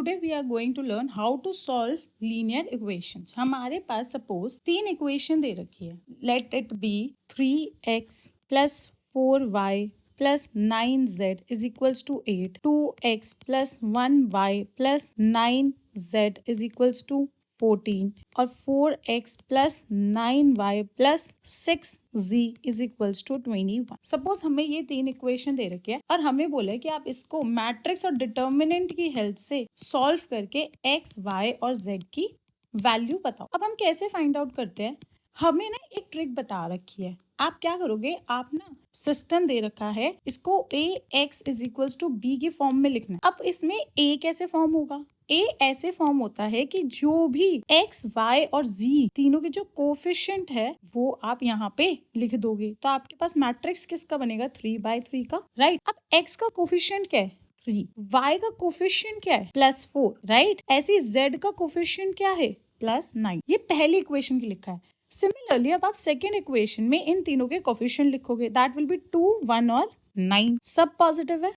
Today we are going to learn how to solve linear equations. हमारे पास suppose 3 equation दे रखी है. Let it be 3x plus 4y plus 9z is equals to 8, 2x plus 1y plus 9z is equals to 14 और 4x plus 9y plus 6z is equals to 21. Suppose हमें ये 3 equation दे रखी है और हमें बोला है कि आप इसको मैट्रिक्स और डिटर्मिनेंट की हेल्प से सॉल्व करके x, y और z की वैल्यू बताओ. अब हम कैसे फाइंड आउट करते हैं? हमें ना एक ट्रिक बता रखी है. आप क्या करोगे, आप ना सिस्टम दे रखा है, इसको ax is equals to b की फॉर्म में लिखना है. अब इसमें a कैसे फॉर्म होगा? a ऐसे फॉर्म होता है कि जो भी x, y और z तीनों के जो कोफिशिएंट है वो आप यहाँ पे लिख दोगे तो आपके पास मैट्रिक्स किसका बनेगा? 3/3 का, राइट. अब x का कोफिशिएंट क्या है? 3. y का कोफिशिएंट क्या है? +4, राइट. ऐसे z का कोफिशिएंट क्या है? +9. ये पहली इक्वेशन की लिखा है. सिमिलरली अब आप सेकेंड इक्वेशन में इन तीनों के कोफिशिएंट लिखोगे. दैट विल बी 2, 1 और 9. सब पॉजिटिव है.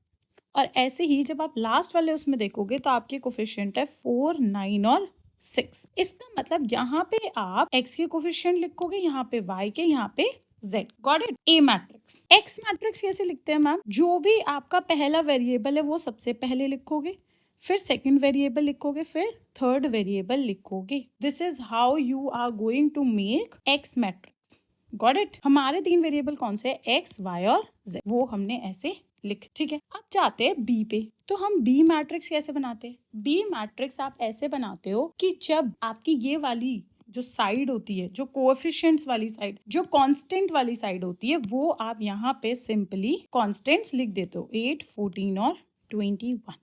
और ऐसे ही जब आप लास्ट वाले उसमें देखोगे तो आपके कोफिशिएंट है 4, 9 और 6. इसका मतलब यहाँ पे आप x के कोफिशिएंट लिखोगे, यहाँ पे y के, यहाँ पे z. Got it? A matrix. x matrix कैसे लिखते हैं मैम? जो भी आपका पहला वेरिएबल है वो सबसे पहले लिखोगे, फिर सेकंड वेरिएबल लिखोगे, फिर थर्ड वेरिएबल लिखोगे. This is how you are going to make x matrix. Got it? हमारे 3 वेरिएबल कौन से है? x, y और z. वो हमने ऐसे लिख, ठीक है. अब जाते हैं बी पे. तो हम बी मैट्रिक्स कैसे बनाते हैं? बी मैट्रिक्स आप ऐसे बनाते हो कि जब आपकी ये वाली जो साइड होती है, जो कोएफिशिएंट्स वाली साइड, जो कांस्टेंट वाली साइड होती है, वो आप यहाँ पे सिंपली कांस्टेंट्स लिख देते हो, 8, 14 और 21.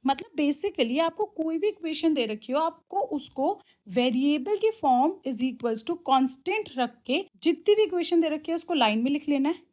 मतलब बेसिकली आपको कोई भी इक्वेशन दे रखी हो, आपको उसको वेरिएबल की form is equals to constant रख के जितनी भी इक्वेशन दे रखी है उसको लाइन में लिख लेना है.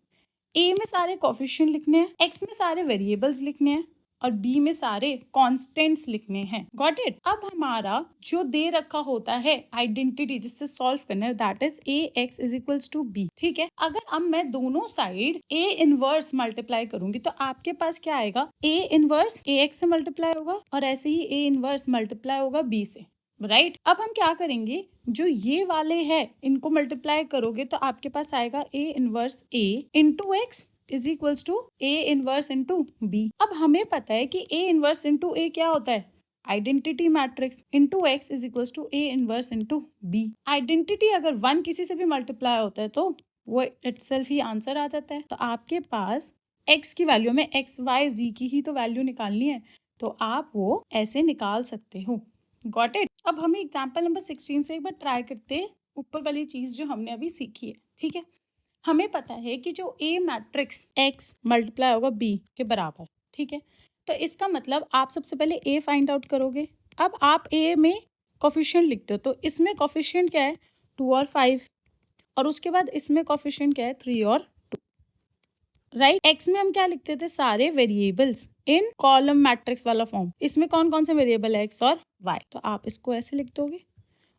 ए में सारे कोफिशिएंट लिखने हैं, एक्स में सारे वेरिएबल्स लिखने हैं और बी में सारे कांस्टेंट्स लिखने हैं. Got it? अब हमारा जो दे रखा होता है आइडेंटिटी जिससे सॉल्व करना है, that is A X is equals to B. ठीक है. अगर अब मैं दोनों साइड ए इनवर्स मल्टीप्लाई करूंगी तो आपके पास क्या आएगा? ए इनवर्स ए एक्स से मल्टीप्लाई होगा और ऐसे ही ए इनवर्स मल्टीप्लाई होगा बी से, राइट. अब हम क्या करेंगे, जो ये वाले हैं इनको मल्टीप्लाई करोगे तो आपके पास आएगा A inverse A into X is equals to A inverse into B. अब हमें पता है कि ए इनवर्स इंटू ए क्या होता है? Identity matrix. Into X is equals to A inverse into B. Identity अगर 1 किसी से भी मल्टीप्लाई होता है तो वो इटसेल्फ ही आंसर आ जाता है. तो आपके पास एक्स की वैल्यू में एक्स, वाई, जी की ही तो वैल्यू निकालनी है, तो आप वो ऐसे निकाल सकते हो. Got it? अब हमें एग्जाम्पल नंबर 16 से एक बार ट्राई करते हैं ऊपर वाली चीज जो हमने अभी सीखी है. ठीक है. हमें पता है कि जो ए मैट्रिक्स x मल्टीप्लाई होगा b के बराबर. ठीक है. तो इसका मतलब आप सबसे पहले a फाइंड आउट करोगे. अब आप a में कोफिशिएंट लिखते हो तो इसमें कोफिशिएंट क्या है? 2 और 5 और उसके बाद इसमें कोफिशिएंट क्या है? 3 और 2, राइट. x में हम क्या लिखते थे? सारे वेरिएबल्स इन कॉलम मैट्रिक्स वाला फॉर्म. इसमें कौन कौन से वेरिएबल है? x और y. तो आप इसको ऐसे लिख दोगे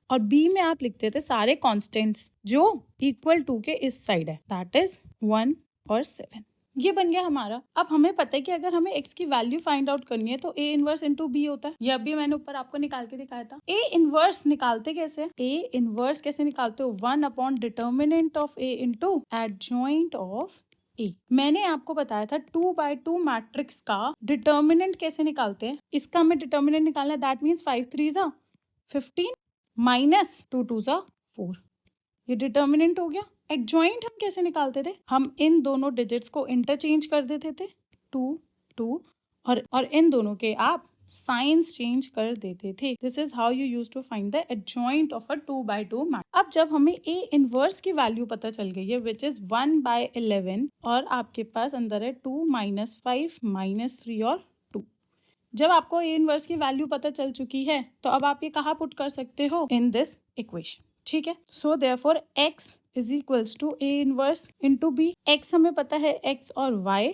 और b में आप लिखते थे सारे कांस्टेंट्स जो इक्वल टू के इस साइड है, दैट इज 1 और 7. ये बन गया हमारा. अब हमें पता है कि अगर हमें x की वैल्यू फाइंड आउट करनी है तो a इनवर्स इंटू b होता है. ये अभी मैंने ऊपर आपको निकाल के दिखाया था. a इनवर्स निकालते कैसे? a इनवर्स कैसे निकालते हो? 1 upon determinant of a into adjoint of A. मैंने आपको बताया था 2/2 मैट्रिक्स का डिटर्मिनेंट कैसे निकालते हैं. इसका हमें डिटर्मिनेंट निकालना है. That means 5 3 15 minus 2 2 4. ये डिटर्मिनेंट हो गया. एडजॉइंट हम कैसे निकालते थे? हम इन दोनों डिजिट्स को इंटरचेंज कर देते थे, 2 2 और इन दोनों के आप साइंस चेंज कर देते थे. This is how you use to find the adjoint of a 2/2 matrix. अब जब हमें ए इनवर्स की वैल्यू पता चल गई है विच इज 1/11 और आपके पास अंदर है 2 -5 -3 और 2. जब आपको ए इनवर्स की वैल्यू पता चल चुकी है तो अब आप ये कहाँ पुट कर सकते हो? In this equation. ठीक है. So therefore x is equals to A inverse into B. X हमें पता है x और y.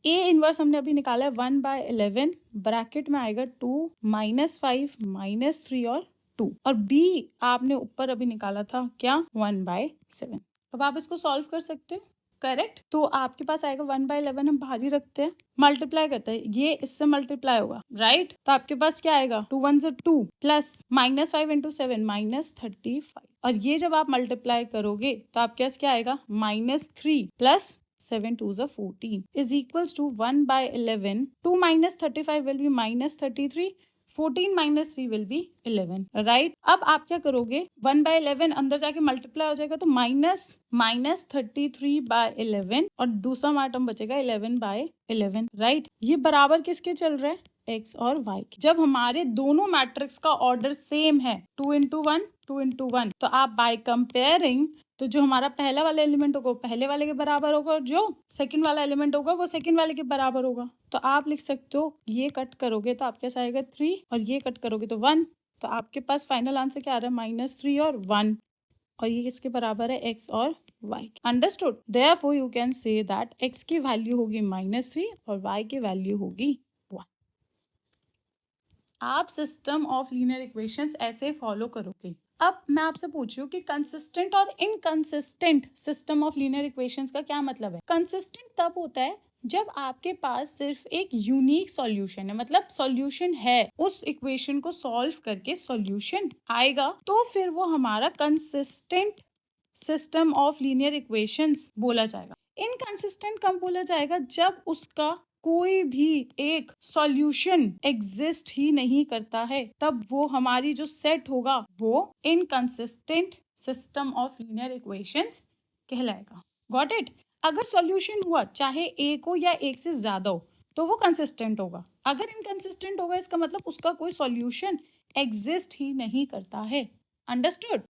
ए इनवर्स हमने अभी निकाला है 1/11, ब्रैकेट में आएगा 2 -5 -3 और 2 और b आपने ऊपर अभी निकाला था क्या? 1/7. अब आप इसको सॉल्व कर सकते हो. करेक्ट। तो आपके पास आएगा 1/11, हम बाहर ही रखते हैं, मल्टीप्लाई करते हैं, ये इससे मल्टीप्लाई होगा, राइट। तो आपके पास क्या आएगा, 2 1 2 प्लस -5 × 7 -35। और ये जब आप मल्टीप्लाई करोगे तो आपके पास क्या आएगा, -3 plus 7 2 14 is equals to 1/11। 2 - 35 will be -33, 14 - 3 will be 11, right. अब आप क्या करोगे, 1/11 अंदर जाके मल्टीप्लाई हो जाएगा तो -33/11 और दूसरा हमारा टर्म बचेगा 11/11, राइट। ये बराबर किसके चल रहा है, x और y के। जब हमारे दोनों मैट्रिक्स का ऑर्डर सेम है, 2 × 1 2 × 1, तो आप बाय कंपेयरिंग, तो जो हमारा पहला वाला एलिमेंट होगा वो पहले वाले के बराबर होगा और जो सेकंड वाला एलिमेंट होगा वो सेकंड वाले के बराबर होगा। तो आप लिख सकते हो, ये कट करोगे तो आपके पास आएगा 3 और ये कट करोगे तो 1। तो आपके पास फाइनल आंसर क्या आ रहा है, -3 और 1। और ये किसके बराबर है, x और y। Understood. Therefore you can say that x की वैल्यू होगी -3 और y की वैल्यू होगी 1। आप सिस्टम ऑफ लीनियर इक्वेशंस ऐसे फॉलो करोगे। अब मैं आपसे पूछ रही हूँ कि कंसिस्टेंट और inconsistent system of linear equations का क्या मतलब है। कंसिस्टेंट तब होता है जब आपके पास सिर्फ एक यूनिक सॉल्यूशन है, मतलब सॉल्यूशन है, उस इक्वेशन को सॉल्व करके सॉल्यूशन आएगा, तो फिर वो हमारा consistent system of linear equations बोला जाएगा। इनकंसिस्टेंट कब बोला जाएगा, जब उसका कोई भी एक सॉल्यूशन एग्जिस्ट ही नहीं करता है, तब वो हमारी जो सेट होगा वो inconsistent system of linear equations कहलाएगा। Got it. अगर सॉल्यूशन हुआ चाहे एक हो या एक से ज्यादा हो तो वो कंसिस्टेंट होगा। अगर इनकंसिस्टेंट होगा इसका मतलब उसका कोई सॉल्यूशन एग्जिस्ट ही नहीं करता है। अंडरस्टूड।